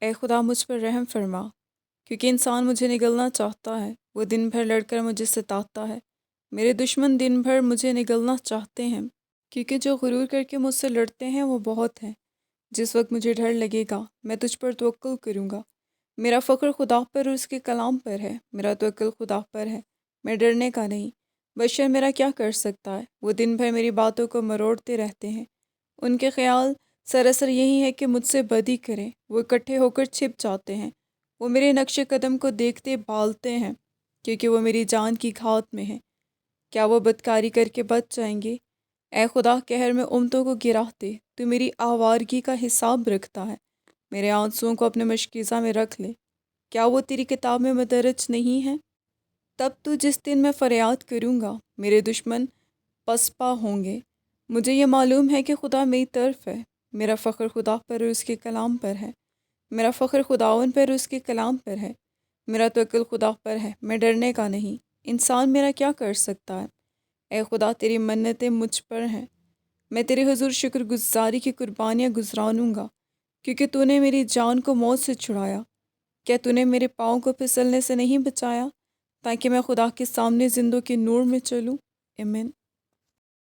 اے خدا مجھ پر رحم فرما، کیونکہ انسان مجھے نگلنا چاہتا ہے، وہ دن بھر لڑ کر مجھے ستاتا ہے۔ میرے دشمن دن بھر مجھے نگلنا چاہتے ہیں، کیونکہ جو غرور کر کے مجھ سے لڑتے ہیں وہ بہت ہیں۔ جس وقت مجھے ڈر لگے گا میں تجھ پر توکل کروں گا۔ میرا فخر خدا پر اور اس کے کلام پر ہے، میرا توکل خدا پر ہے، میں ڈرنے کا نہیں۔ بشر میرا کیا کر سکتا ہے؟ وہ دن بھر میری باتوں کو مروڑتے رہتے ہیں۔ ان کے خیال سراسر یہی ہے کہ مجھ سے بدی کریں، وہ اکٹھے ہو کر چھپ جاتے ہیں۔ وہ میرے نقش قدم کو دیکھتے بالتے ہیں، کیونکہ وہ میری جان کی گھات میں ہیں۔ کیا وہ بدکاری کر کے بچ جائیں گے؟ اے خدا، قہر میں امتوں کو گرا دے، تو میری آوارگی کا حساب رکھتا ہے۔ میرے آنسوؤں کو اپنے مشکیزہ میں رکھ لے، کیا وہ تیری کتاب میں مدرج نہیں ہیں؟ تب تو جس دن میں فریاد کروں گا میرے دشمن پسپا ہوں گے۔ مجھے یہ معلوم ہے کہ خدا میری طرف ہے، میرا فخر خدا پر اور اس کے کلام پر ہے۔ میرا فخر خداوند پر اور اس کے کلام پر ہے، میرا توکل خدا پر ہے، میں ڈرنے کا نہیں۔ انسان میرا کیا کر سکتا ہے؟ اے خدا، تیری منتیں مجھ پر ہیں، میں تیرے حضور شکر گزاری کی قربانیاں گزرانوں گا، کیونکہ تو نے میری جان کو موت سے چھڑایا۔ کیا تو نے میرے پاؤں کو پھسلنے سے نہیں بچایا، تاکہ میں خدا کے سامنے زندوں کے نور میں چلوں؟ آمین۔